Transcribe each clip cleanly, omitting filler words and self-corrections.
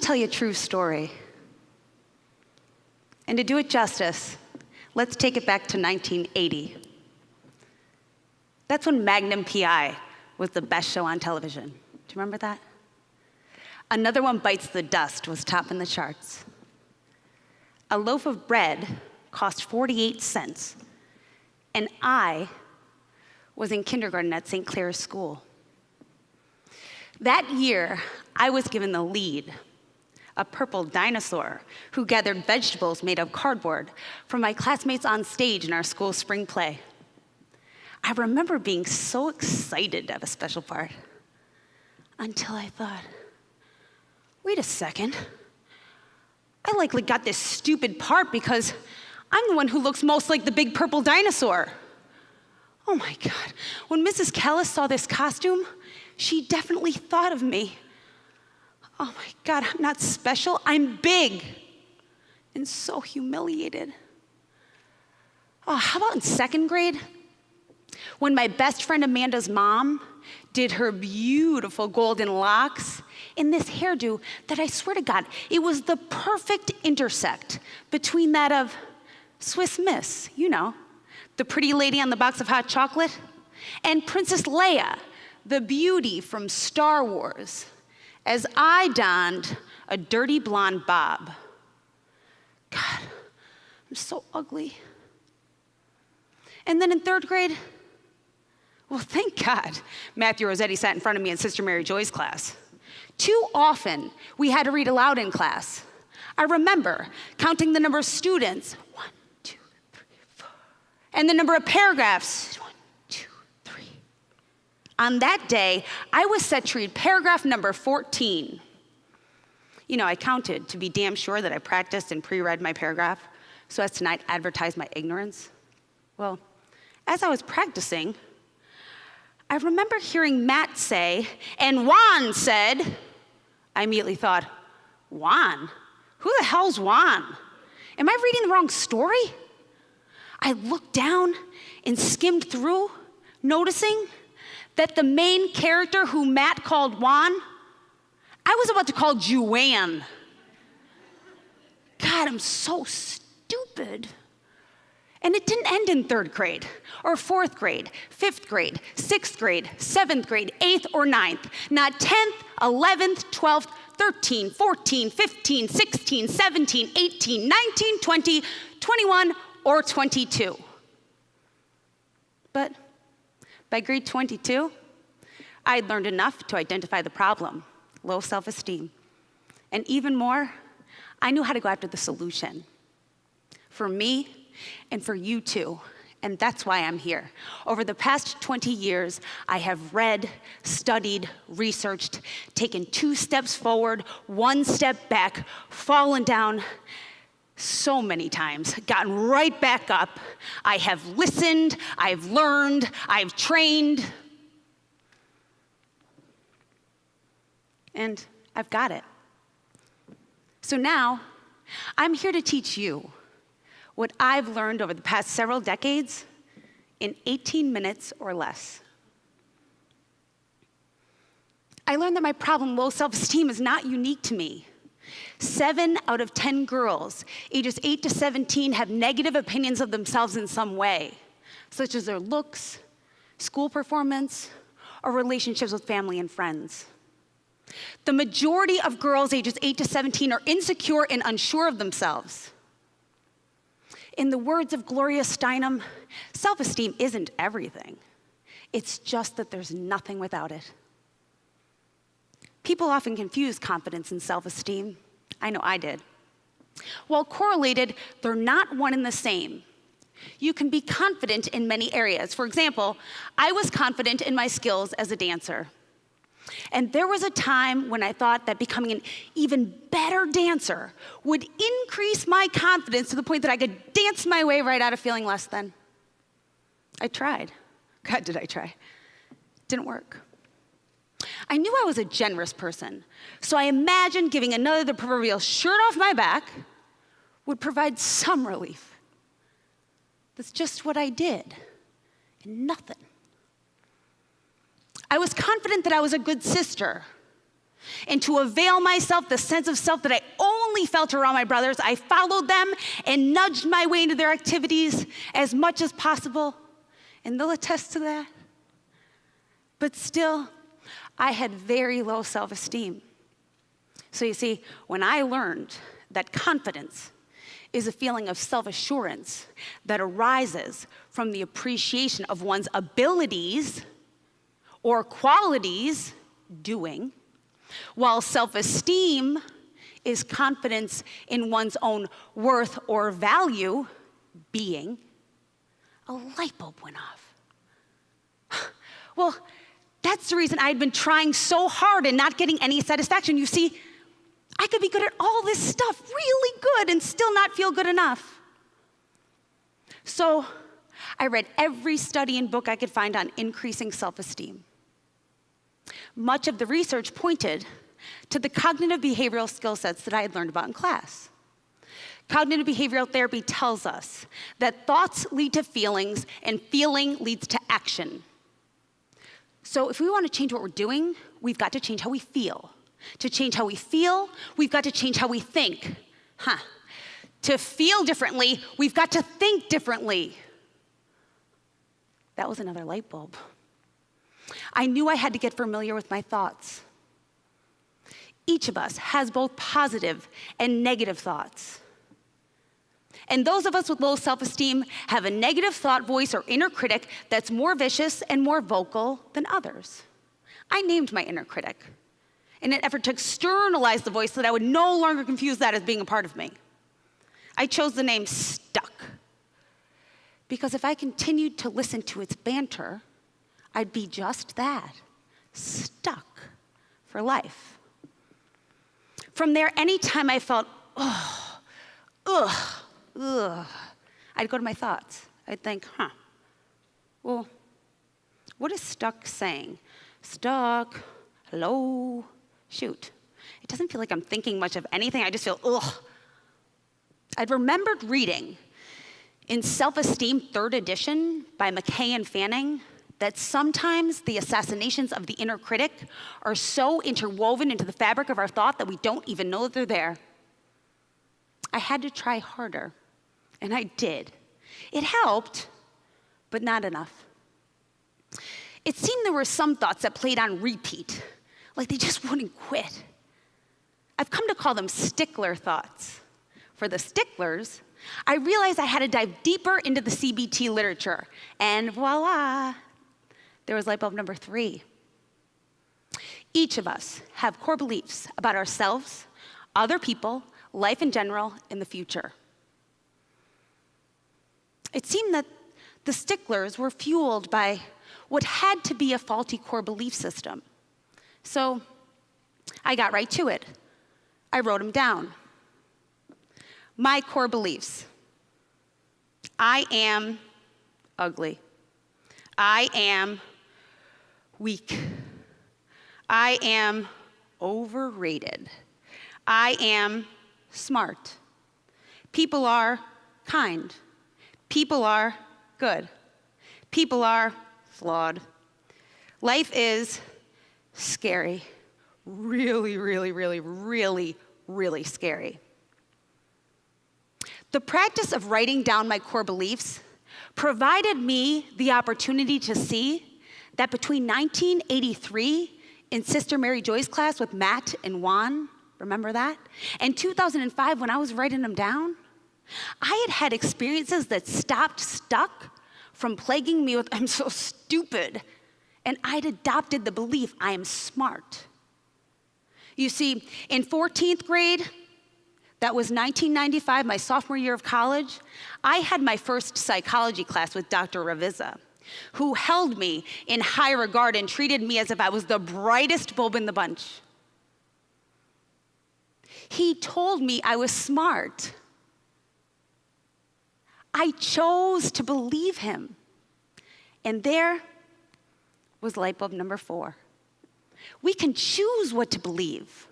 tell you a true story. And to do it justice, let's take it back to 1980. That's when Magnum PI was the best show on television. Do you remember that? Another One Bites the Dust was topping the charts. A loaf of bread cost 48 cents, and I was in kindergarten at St. Clair's School. That year, I was given the lead, a purple dinosaur who gathered vegetables made of cardboard from my classmates on stage in our school spring play. I remember being so excited to have a special part until I thought, wait a second. I likely got this stupid part because I'm the one who looks most like the big purple dinosaur. Oh my God, when Mrs. Callis saw this costume, she definitely thought of me. Oh my God, I'm not special, I'm big and so humiliated. Oh, how about in second grade? When my best friend Amanda's mom did her beautiful golden locks in this hairdo that I swear to God, it was the perfect intersect between that of Swiss Miss, you know, the pretty lady on the box of hot chocolate, and Princess Leia, the beauty from Star Wars, as I donned a dirty blonde bob. God, I'm so ugly. And then in third grade, well, thank God Matthew Rossetti sat in front of me in Sister Mary Joy's class. Too often, we had to read aloud in class. I remember counting the number of students, 1, 2, 3, 4, and the number of paragraphs, 1, 2, 3. On that day, I was set to read paragraph number 14. You know, I counted to be damn sure that I practiced and pre-read my paragraph so as to not advertise my ignorance. Well, as I was practicing, I remember hearing Matt say, and Juan said. I immediately thought, Juan? Who the hell's Juan? Am I reading the wrong story? I looked down and skimmed through, noticing that the main character who Matt called Juan, I was about to call Juan. God, I'm so stupid. And it didn't end in third grade, or fourth grade, fifth grade, sixth grade, seventh grade, eighth or ninth. Not 10th, 11th, 12th, 13, 14, 15, 16, 17, 18, 19, 20, 21, or 22. But by grade 22, I had learned enough to identify the problem, low self-esteem. And even more, I knew how to go after the solution. For me, and for you too, and that's why I'm here. Over the past 20 years, I have read, studied, researched, taken 2 steps forward, 1 step back, fallen down so many times, gotten right back up. I have listened, I've learned, I've trained, and I've got it. So now, I'm here to teach you what I've learned over the past several decades in 18 minutes or less. I learned that my problem, low self-esteem, is not unique to me. 7 out of 10 girls, ages 8 to 17, have negative opinions of themselves in some way, such as their looks, school performance, or relationships with family and friends. The majority of girls ages 8 to 17 are insecure and unsure of themselves. In the words of Gloria Steinem, self-esteem isn't everything. It's just that there's nothing without it. People often confuse confidence and self-esteem. I know I did. While correlated, they're not one and the same. You can be confident in many areas. For example, I was confident in my skills as a dancer. And there was a time when I thought that becoming an even better dancer would increase my confidence to the point that I could dance my way right out of feeling less than. I tried. God, did I try. Didn't work. I knew I was a generous person, so I imagined giving another the proverbial shirt off my back would provide some relief. That's just what I did, and nothing. I was confident that I was a good sister. And to avail myself the sense of self that I only felt around my brothers, I followed them and nudged my way into their activities as much as possible. And they'll attest to that. But still, I had very low self-esteem. So you see, when I learned that confidence is a feeling of self-assurance that arises from the appreciation of one's abilities or qualities doing, while self-esteem is confidence in one's own worth or value being, a light bulb went off. Well, that's the reason I had been trying so hard and not getting any satisfaction. You see, I could be good at all this stuff, really good, and still not feel good enough. So I read every study and book I could find on increasing self-esteem. Much of the research pointed to the cognitive behavioral skill sets that I had learned about in class. Cognitive behavioral therapy tells us that thoughts lead to feelings and feeling leads to action. So if we want to change what we're doing, we've got to change how we feel. To change how we feel, we've got to change how we think. To feel differently, we've got to think differently. That was another light bulb. I knew I had to get familiar with my thoughts. Each of us has both positive and negative thoughts. And those of us with low self-esteem have a negative thought voice or inner critic that's more vicious and more vocal than others. I named my inner critic in an effort to externalize the voice so that I would no longer confuse that as being a part of me. I chose the name Stuck because if I continued to listen to its banter, I'd be just that, stuck for life. From there, anytime I felt, I'd go to my thoughts. I'd think, well, what is Stuck saying? Stuck, hello, shoot. It doesn't feel like I'm thinking much of anything. I just feel, I'd remembered reading in Self-Esteem 3rd edition by McKay and Fanning that sometimes the assassinations of the inner critic are so interwoven into the fabric of our thought that we don't even know that they're there. I had to try harder, and I did. It helped, but not enough. It seemed there were some thoughts that played on repeat, like they just wouldn't quit. I've come to call them stickler thoughts. For the sticklers, I realized I had to dive deeper into the CBT literature, and voila, there was light bulb number 3. Each of us have core beliefs about ourselves, other people, life in general, and the future. It seemed that the sticklers were fueled by what had to be a faulty core belief system. So I got right to it. I wrote them down. My core beliefs. I am ugly. I am weak. I am overrated. I am smart. People are kind. People are good. People are flawed. Life is scary. Really, really, really, really, really scary. The practice of writing down my core beliefs provided me the opportunity to see that between 1983 in Sister Mary Joy's class with Matt and Juan, remember that? And 2005 when I was writing them down, I had had experiences that stopped Stuck from plaguing me with, I'm so stupid. And I'd adopted the belief, I am smart. You see, in 14th grade, that was 1995, my sophomore year of college, I had my first psychology class with Dr. Ravizza, who held me in high regard and treated me as if I was the brightest bulb in the bunch. He told me I was smart. I chose to believe him. And there was light bulb number 4. We can choose what to believe.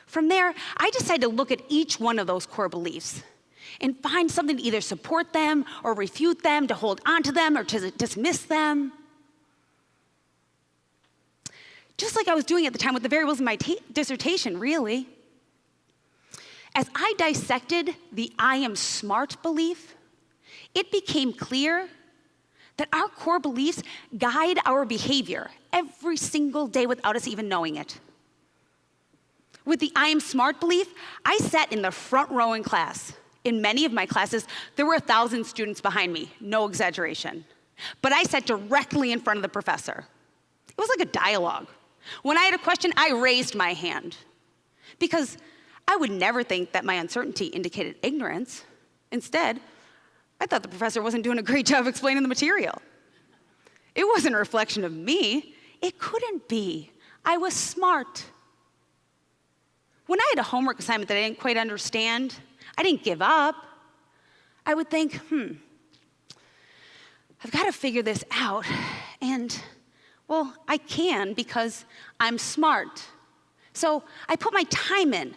From there, I decided to look at each one of those core beliefs and find something to either support them or refute them, to hold on to them or to dismiss them. just like I was doing at the time with the variables in my dissertation, really. As I dissected the I am smart belief, it became clear that our core beliefs guide our behavior every single day without us even knowing it. With the I am smart belief, I sat in the front row in class. In many of my classes, there were 1,000 students behind me, no exaggeration. But I sat directly in front of the professor. It was like a dialogue. When I had a question, I raised my hand because I would never think that my uncertainty indicated ignorance. Instead, I thought the professor wasn't doing a great job explaining the material. It wasn't a reflection of me. It couldn't be. I was smart. When I had a homework assignment that I didn't quite understand, I didn't give up. I would think, I've got to figure this out. And, well, I can because I'm smart. So I put my time in,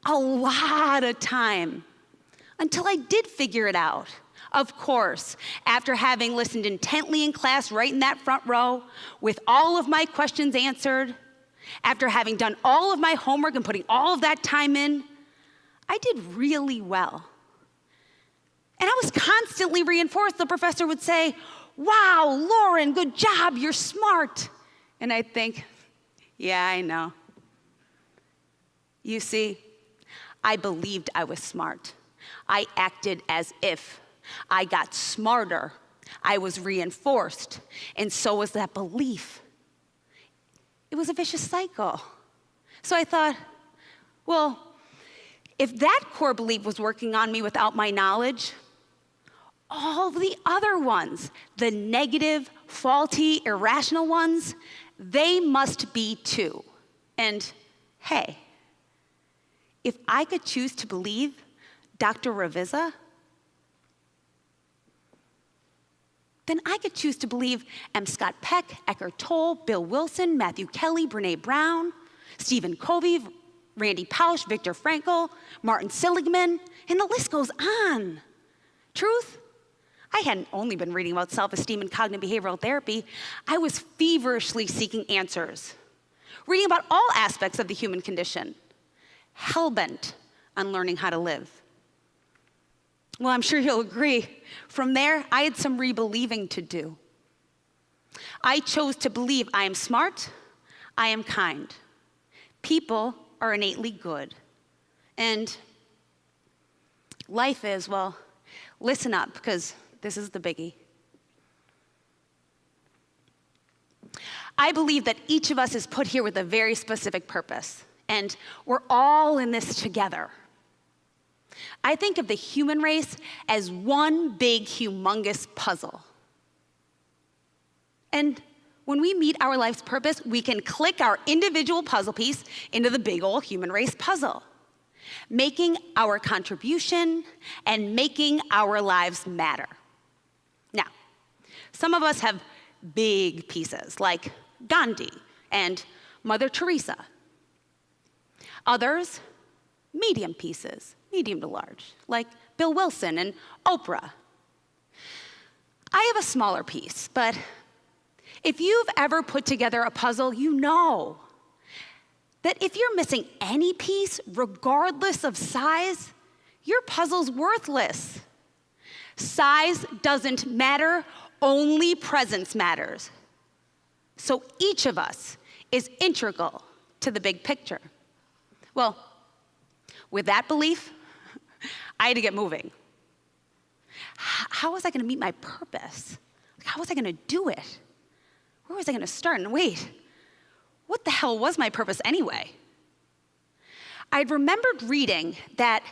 a lot of time, until I did figure it out. Of course, after having listened intently in class right in that front row, with all of my questions answered, after having done all of my homework and putting all of that time in, I did really well. And I was constantly reinforced. The professor would say, "Wow, Lauren, good job, you're smart." And I'd think, yeah, I know. You see, I believed I was smart. I acted as if. I got smarter. I was reinforced. And so was that belief. It was a vicious cycle. So I thought, well, if that core belief was working on me without my knowledge, all the other ones, the negative, faulty, irrational ones, they must be too. And hey, if I could choose to believe Dr. Ravizza, then I could choose to believe M. Scott Peck, Eckhart Tolle, Bill Wilson, Matthew Kelly, Brene Brown, Stephen Covey, Randy Pausch, Viktor Frankl, Martin Seligman, and the list goes on. Truth? I hadn't only been reading about self-esteem and cognitive behavioral therapy. I was feverishly seeking answers, reading about all aspects of the human condition, hell-bent on learning how to live. Well, I'm sure you'll agree. From there, I had some rebelieving to do. I chose to believe I am smart, I am kind. People are innately good. And life is, well, listen up, because this is the biggie. I believe that each of us is put here with a very specific purpose, and we're all in this together. I think of the human race as one big, humongous puzzle. And when we meet our life's purpose, we can click our individual puzzle piece into the big old human race puzzle, making our contribution and making our lives matter. Now, some of us have big pieces, like Gandhi and Mother Teresa. Others, medium pieces, medium to large, like Bill Wilson and Oprah. I have a smaller piece, but if you've ever put together a puzzle, you know that if you're missing any piece, regardless of size, your puzzle's worthless. Size doesn't matter, only presence matters. So each of us is integral to the big picture. Well, with that belief, I had to get moving. How was I going to meet my purpose? How was I going to do it? Where was I going to start? And wait, what the hell was my purpose anyway? I'd remembered reading that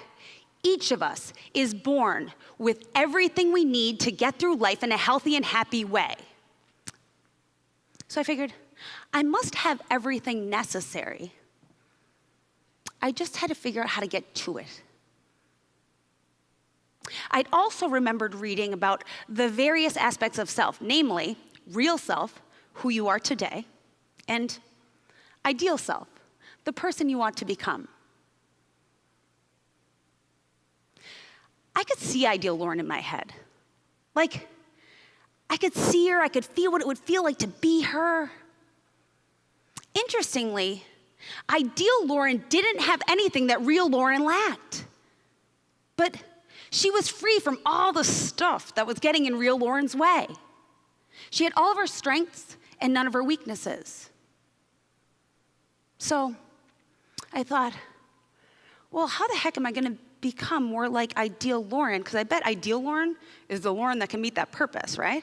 each of us is born with everything we need to get through life in a healthy and happy way. So I figured, I must have everything necessary. I just had to figure out how to get to it. I'd also remembered reading about the various aspects of self, namely real self, who you are today, and ideal self, the person you want to become. I could see ideal Lauren in my head. Like, I could see her, I could feel what it would feel like to be her. Interestingly, ideal Lauren didn't have anything that real Lauren lacked. But she was free from all the stuff that was getting in real Lauren's way. She had all of her strengths and none of her weaknesses. So I thought, well, how the heck am I going to become more like ideal Lauren? Because I bet ideal Lauren is the Lauren that can meet that purpose, right?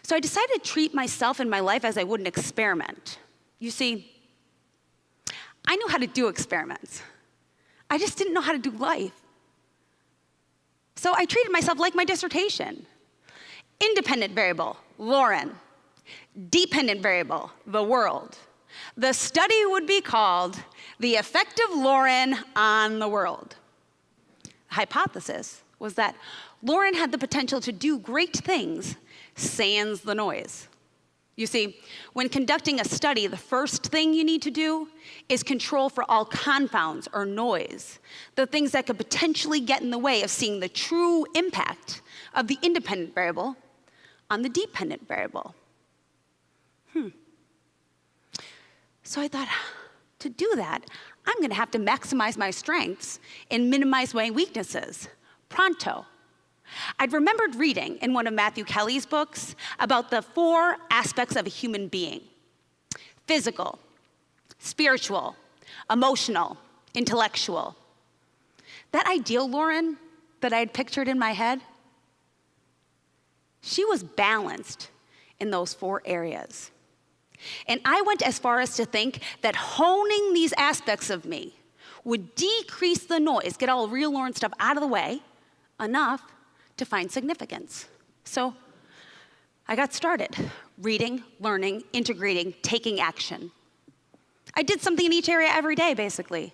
So I decided to treat myself and my life as I would an experiment. You see, I knew how to do experiments. I just didn't know how to do life. So I treated myself like my dissertation. Independent variable, Lauren. Dependent variable, the world. The study would be called The Effect of Lauren on the World. The hypothesis was that Lauren had the potential to do great things, sans the noise. You see, when conducting a study, the first thing you need to do is control for all confounds or noise, the things that could potentially get in the way of seeing the true impact of the independent variable on the dependent variable. So I thought, to do that, I'm going to have to maximize my strengths and minimize my weaknesses. Pronto. I'd remembered reading in one of Matthew Kelly's books about the 4 aspects of a human being: physical, spiritual, emotional, intellectual. That ideal Lauren that I had pictured in my head, she was balanced in those 4 areas. And I went as far as to think that honing these aspects of me would decrease the noise, get all real Lauren stuff out of the way, enough to find significance. So I got started, reading, learning, integrating, taking action. I did something in each area every day, basically.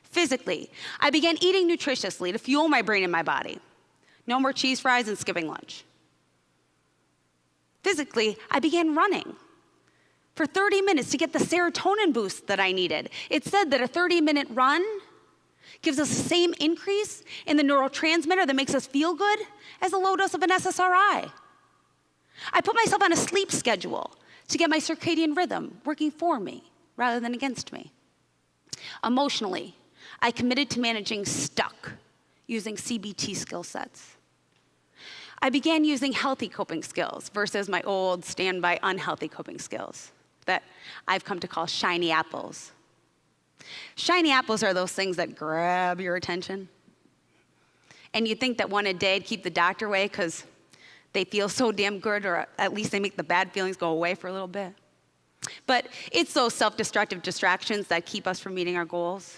Physically, I began eating nutritiously to fuel my brain and my body. No more cheese fries and skipping lunch. Physically, I began running for 30 minutes to get the serotonin boost that I needed. It said that a 30-minute run gives us the same increase in the neurotransmitter that makes us feel good as a low dose of an SSRI. I put myself on a sleep schedule to get my circadian rhythm working for me rather than against me. Emotionally, I committed to managing stuck using CBT skill sets. I began using healthy coping skills versus my old standby unhealthy coping skills that I've come to call shiny apples. Shiny apples are those things that grab your attention. And you think that one a day would keep the doctor away because they feel so damn good, or at least they make the bad feelings go away for a little bit. But it's those self-destructive distractions that keep us from meeting our goals.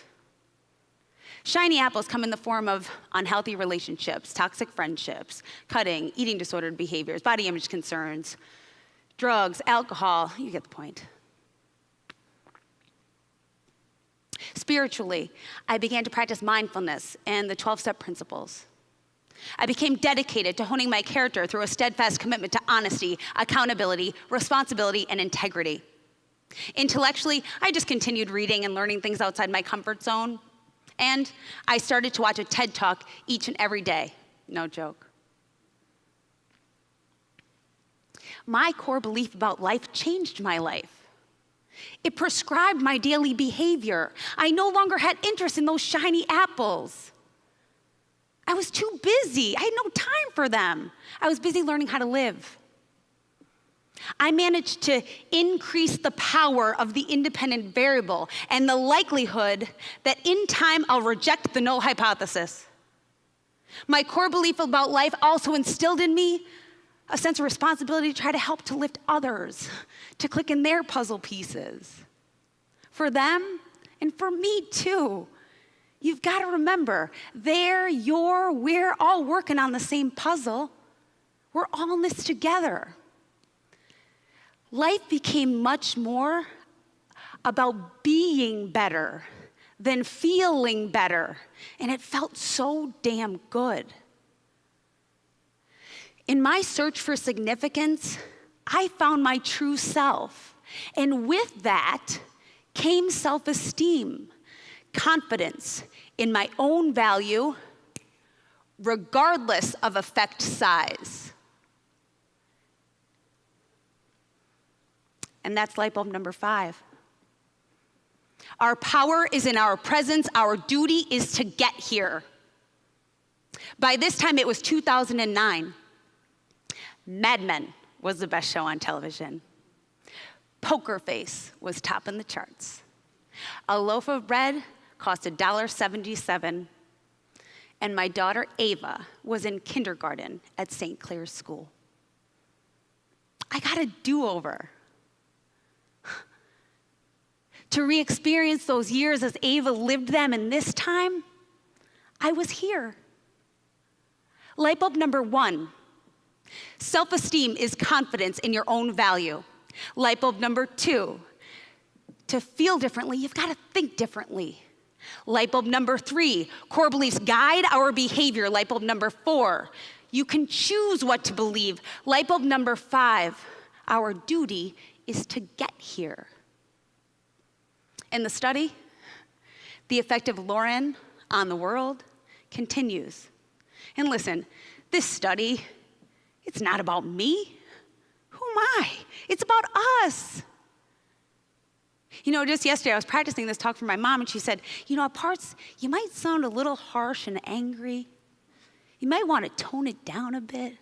Shiny apples come in the form of unhealthy relationships, toxic friendships, cutting, eating disordered behaviors, body image concerns, drugs, alcohol, you get the point. Spiritually, I began to practice mindfulness and the 12-step principles. I became dedicated to honing my character through a steadfast commitment to honesty, accountability, responsibility, and integrity. Intellectually, I just continued reading and learning things outside my comfort zone. And I started to watch a TED Talk each and every day. No joke. My core belief about life changed my life. It prescribed my daily behavior. I no longer had interest in those shiny apples. I was too busy. I had no time for them. I was busy learning how to live. I managed to increase the power of the independent variable and the likelihood that in time I'll reject the null hypothesis. My core belief about life also instilled in me a sense of responsibility to try to help to lift others, to click in their puzzle pieces. For them and for me too. You've got to remember, we're all working on the same puzzle. We're all in this together. Life became much more about being better than feeling better, and it felt so damn good. In my search for significance, I found my true self, and with that came self-esteem, confidence in my own value, regardless of effect size. And that's light bulb number 5. Our power is in our presence. Our duty is to get here. By this time, it was 2009. Mad Men was the best show on television. Poker Face was topping the charts. A loaf of bread cost $1.77. And my daughter, Ava, was in kindergarten at St. Clair's School. I got a do-over. To re-experience those years as Ava lived them, and this time, I was here. Light bulb number 1, self-esteem is confidence in your own value. Light bulb number 2, to feel differently, you've got to think differently. Light bulb number 3, core beliefs guide our behavior. Light bulb number 4, you can choose what to believe. Light bulb number 5, our duty is to get here. In the study, the effect of Lauren on the world continues. And listen, this study, it's not about me. Who am I? It's about us. You know, just yesterday I was practicing this talk for my mom, and she said, you know, at parts, you might sound a little harsh and angry. You might want to tone it down a bit.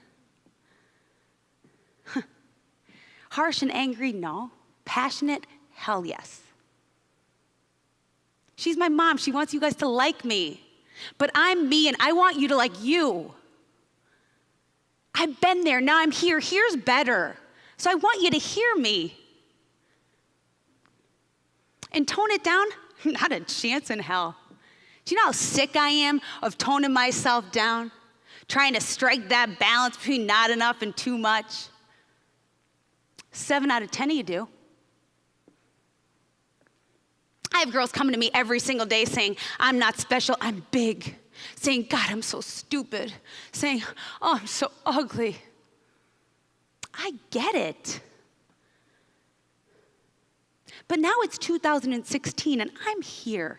Harsh and angry, no. Passionate, hell yes. She's my mom. She wants you guys to like me. But I'm me, and I want you to like you. I've been there. Now I'm here. Here's better. So I want you to hear me. And tone it down? Not a chance in hell. Do you know how sick I am of toning myself down? Trying to strike that balance between not enough and too much? 7 out of 10 of you do. I have girls coming to me every single day saying, I'm not special, I'm big. Saying, God, I'm so stupid. Saying, oh, I'm so ugly. I get it. But now it's 2016 and I'm here.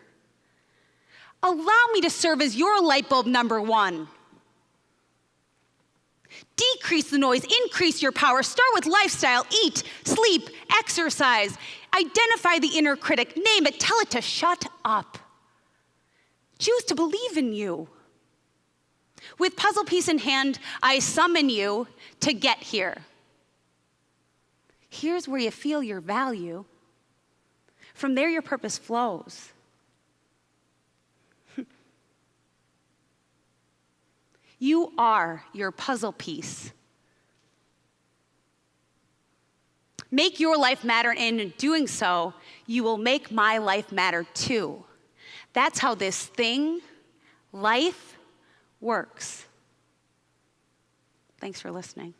Allow me to serve as your light bulb number 1. Decrease the noise, increase your power. Start with lifestyle, eat, sleep, exercise. Identify the inner critic, name it, tell it to shut up. Choose to believe in you. With puzzle piece in hand, I summon you to get here. Here's where you feel your value. From there, your purpose flows. You are your puzzle piece. Make your life matter, and in doing so, you will make my life matter too. That's how this thing, life, works. Thanks for listening.